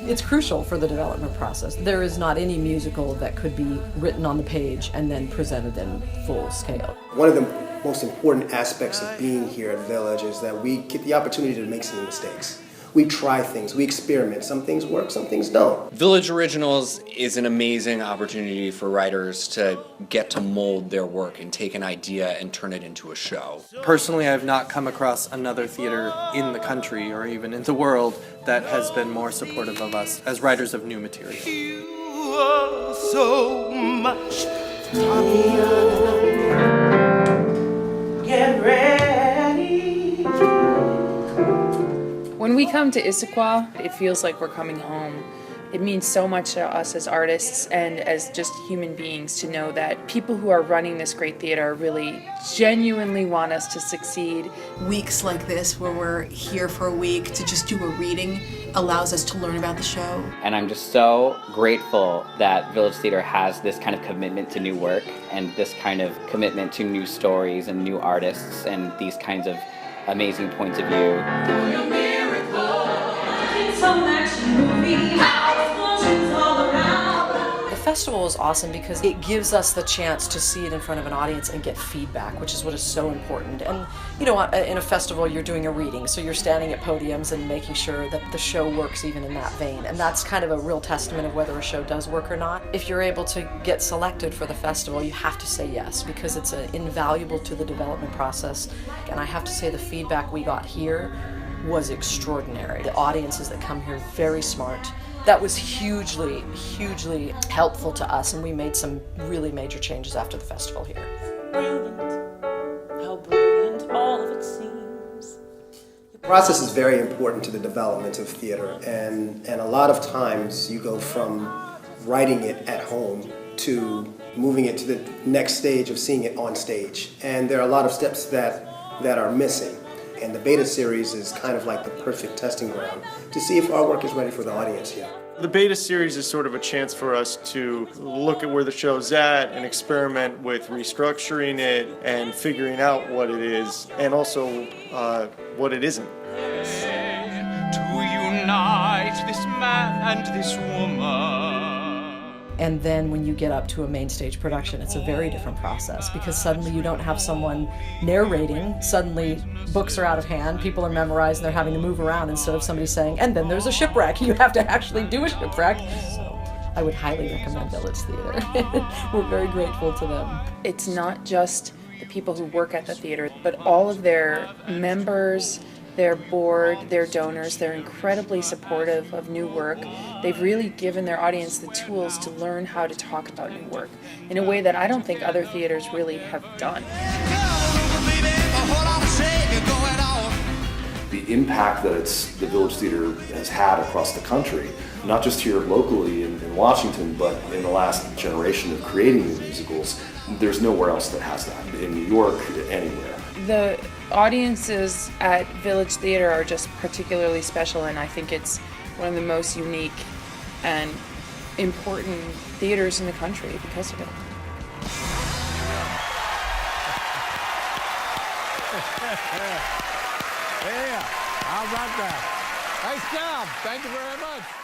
It's crucial for the development process. There is not any musical that could be written on the page and then presented in full scale. One of the most important aspects of being here at Village is that we get the opportunity to make some mistakes. We try things, we experiment. Some things work, some things don't. Village Originals is an amazing opportunity for writers to get to mold their work and take an idea and turn it into a show. Personally, I've not come across another theater in the country or even in the world that has been more supportive of us as writers of new material. You are so much. Get ready. When we come to Issaquah, it feels like we're coming home. It means so much to us as artists and as just human beings to know that people who are running this great theater really genuinely want us to succeed. Weeks like this where we're here for a week to just do a reading allows us to learn about the show. And I'm just so grateful that Village Theater has this kind of commitment to new work and this kind of commitment to new stories and new artists and these kinds of amazing points of view. The festival is awesome because it gives us the chance to see it in front of an audience and get feedback, which is what is so important. And you know, in a festival you're doing a reading, so you're standing at podiums and making sure that the show works even in that vein. And that's kind of a real testament of whether a show does work or not. If you're able to get selected for the festival, you have to say yes because it's invaluable to the development process. And I have to say the feedback we got here was extraordinary. The audiences that come here, very smart. That was hugely, hugely helpful to us, and we made some really major changes after the festival here. Brilliant, how brilliant all of it seems. The process is very important to the development of theater, and a lot of times you go from writing it at home to moving it to the next stage of seeing it on stage. And there are a lot of steps that are missing. And the beta series is kind of like the perfect testing ground to see if our work is ready for the audience yet. The beta series is sort of a chance for us to look at where the show's at and experiment with restructuring it and figuring out what it is and also what it isn't. To unite this man and this woman. And then when you get up to a main stage production, it's a very different process because suddenly you don't have someone narrating. Suddenly books are out of hand, people are memorized, and they're having to move around instead of somebody saying, and then there's a shipwreck. You have to actually do a shipwreck. So I would highly recommend Village Theater. We're very grateful to them. It's not just the people who work at the theater, but all of their members, their board, their donors. They're incredibly supportive of new work. They've really given their audience the tools to learn how to talk about new work in a way that I don't think other theaters really have done. The impact that the Village Theater has had across the country, not just here locally in Washington, but in the last generation of creating new musicals, there's nowhere else that has that. In New York, anywhere. The audiences at Village Theater are just particularly special, and I think it's one of the most unique and important theaters in the country because of it. Yeah, how about that? Nice job. Thank you very much.